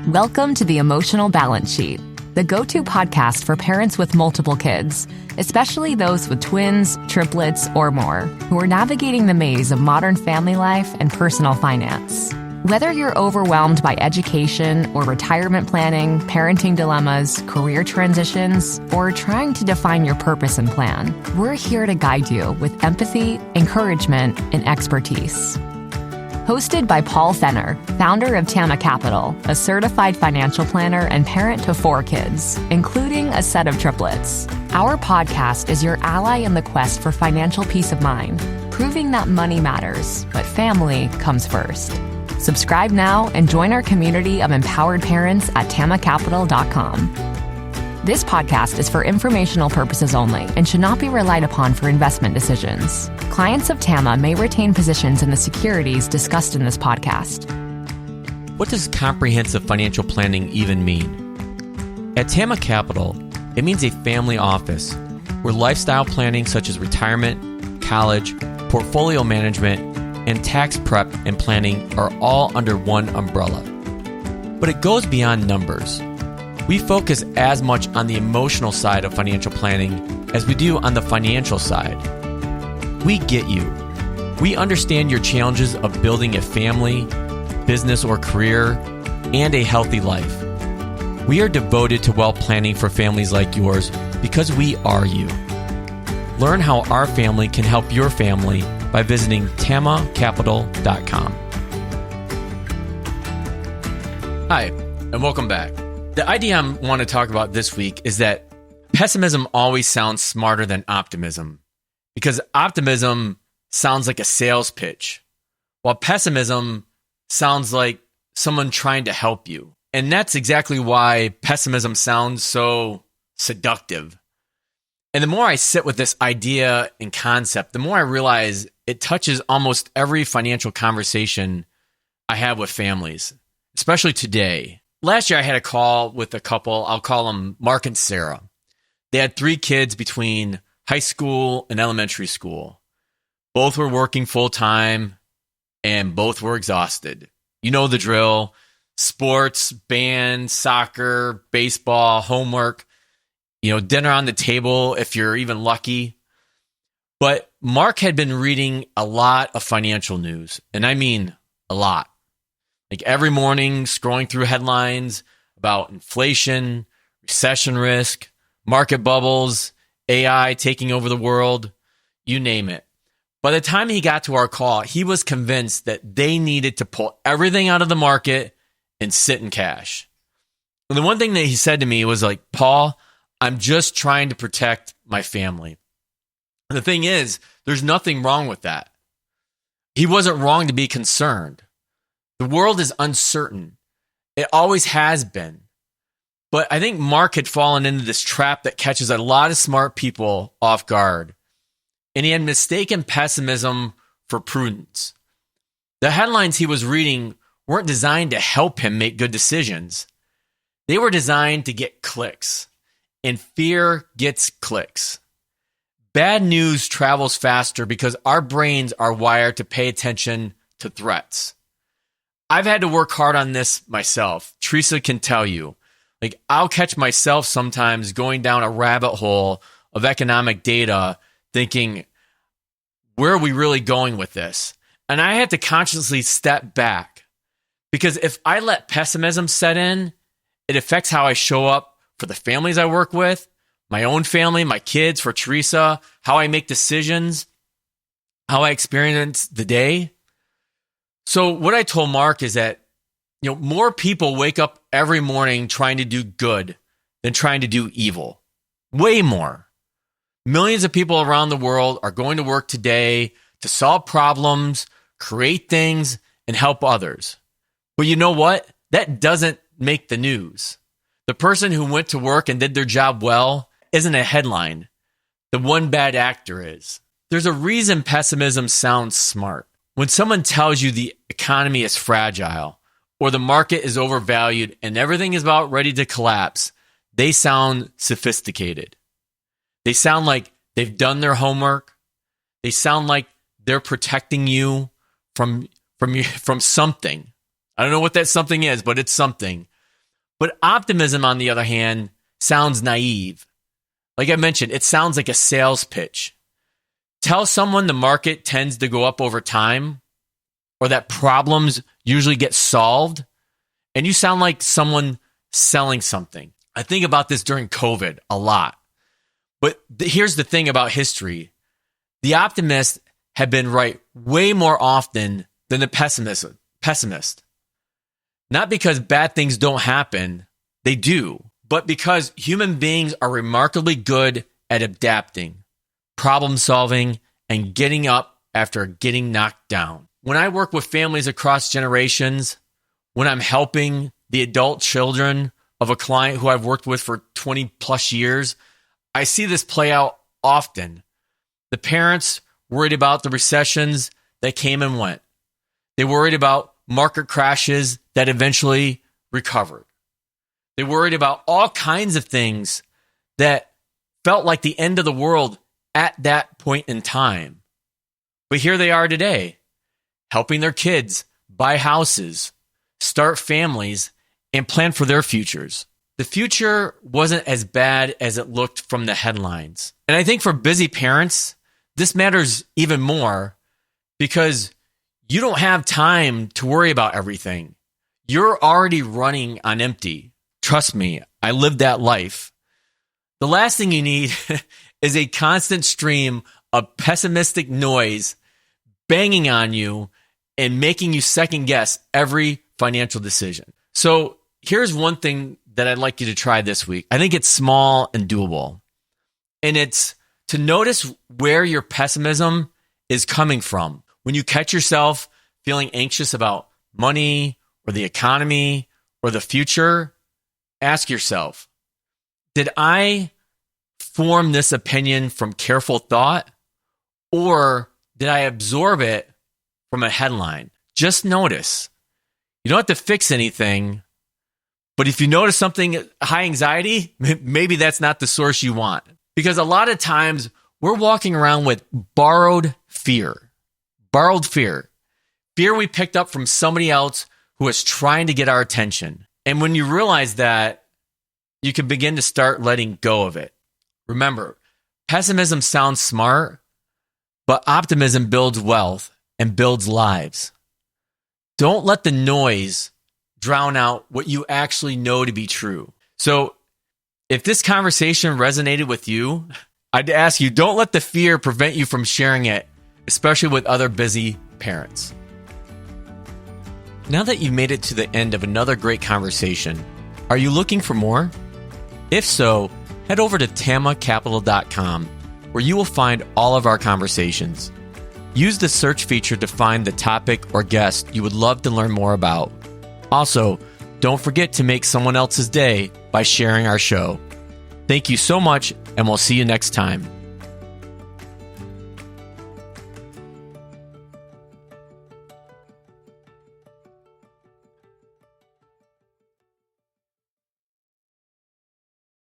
Welcome to the Emotional Balance Sheet, the go-to podcast for parents with multiple kids, especially those with twins, triplets, or more, who are navigating the maze of modern family life and personal finance. Whether you're overwhelmed by education or retirement planning, parenting dilemmas, career transitions, or trying to define your purpose and plan, we're here to guide you with empathy, encouragement, and expertise. Hosted by Paul Fenner, founder of Tama Capital, a certified financial planner and parent to 4 kids, including a set of triplets. Our podcast is your ally in the quest for financial peace of mind, proving that money matters, but family comes first. Subscribe now and join our community of empowered parents at tamacapital.com. This podcast is for informational purposes only and should not be relied upon for investment decisions. Clients of Tama may retain positions in the securities discussed in this podcast. What does comprehensive financial planning even mean? At Tama Capital, it means a family office where lifestyle planning such as retirement, college, portfolio management, and tax prep and planning are all under one umbrella. But it goes beyond numbers. We focus as much on the emotional side of financial planning as we do on the financial side. We get you. We understand your challenges of building a family, business or career, and a healthy life. We are devoted to wealth planning for families like yours because we are you. Learn how our family can help your family by visiting tamacapital.com. Hi, and welcome back. The idea I want to talk about this week is that pessimism always sounds smarter than optimism, because optimism sounds like a sales pitch, while pessimism sounds like someone trying to help you. And that's exactly why pessimism sounds so seductive. And the more I sit with this idea and concept, the more I realize it touches almost every financial conversation I have with families, especially today. Last year, I had a call with a couple. I'll call them Mark and Sarah. They had 3 kids between high school and elementary school. Both were working full time and both were exhausted. You know the drill: sports, band, soccer, baseball, homework, dinner on the table if you're even lucky. But Mark had been reading a lot of financial news, and I mean a lot. Like every morning, scrolling through headlines about inflation, recession risk, market bubbles, AI taking over the world, you name it. By the time he got to our call, he was convinced that they needed to pull everything out of the market and sit in cash. And the one thing that he said to me was like, Paul, I'm just trying to protect my family. And the thing is, there's nothing wrong with that. He wasn't wrong to be concerned. The world is uncertain. It always has been. But I think Mark had fallen into this trap that catches a lot of smart people off guard. And he had mistaken pessimism for prudence. The headlines he was reading weren't designed to help him make good decisions. They were designed to get clicks. And fear gets clicks. Bad news travels faster because our brains are wired to pay attention to threats. I've had to work hard on this myself. Teresa can tell you. Like, I'll catch myself sometimes going down a rabbit hole of economic data thinking, where are we really going with this? And I have to consciously step back, because if I let pessimism set in, it affects how I show up for the families I work with, my own family, my kids, for Teresa, how I make decisions, how I experience the day. So what I told Mark is that, more people wake up every morning trying to do good than trying to do evil. Way more. Millions of people around the world are going to work today to solve problems, create things, and help others. But you know what? That doesn't make the news. The person who went to work and did their job well isn't a headline. The one bad actor is. There's a reason pessimism sounds smart. When someone tells you the economy is fragile or the market is overvalued and everything is about ready to collapse, they sound sophisticated. They sound like they've done their homework. They sound like they're protecting you from something. I don't know what that something is, but it's something. But optimism, on the other hand, sounds naive. Like I mentioned, it sounds like a sales pitch. Tell someone the market tends to go up over time, or that problems usually get solved, and you sound like someone selling something. I think about this during COVID a lot. But here's the thing about history. The optimists have been right way more often than the pessimist. Not because bad things don't happen, they do, but because human beings are remarkably good at adapting, problem solving, and getting up after getting knocked down. When I work with families across generations, when I'm helping the adult children of a client who I've worked with for 20 plus years, I see this play out often. The parents worried about the recessions that came and went. They worried about market crashes that eventually recovered. They worried about all kinds of things that felt like the end of the world at that point in time. But here they are today, helping their kids buy houses, start families, and plan for their futures. The future wasn't as bad as it looked from the headlines. And I think for busy parents, this matters even more because you don't have time to worry about everything. You're already running on empty. Trust me, I lived that life. The last thing you need is a constant stream of pessimistic noise banging on you and making you second guess every financial decision. So here's one thing that I'd like you to try this week. I think it's small and doable. And it's to notice where your pessimism is coming from. When you catch yourself feeling anxious about money or the economy or the future, ask yourself, did I form this opinion from careful thought, or did I absorb it from a headline? Just notice. You don't have to fix anything, but if you notice something high anxiety, maybe that's not the source you want. Because a lot of times we're walking around with borrowed fear. Fear we picked up from somebody else who is trying to get our attention. And when you realize that, you can begin to start letting go of it. Remember, pessimism sounds smart, but optimism builds wealth and builds lives. Don't let the noise drown out what you actually know to be true. So if this conversation resonated with you, I'd ask you, don't let the fear prevent you from sharing it, especially with other busy parents. Now that you've made it to the end of another great conversation, are you looking for more? If so, head over to tamacapital.com, where you will find all of our conversations. Use the search feature to find the topic or guest you would love to learn more about. Also, don't forget to make someone else's day by sharing our show. Thank you so much, and we'll see you next time.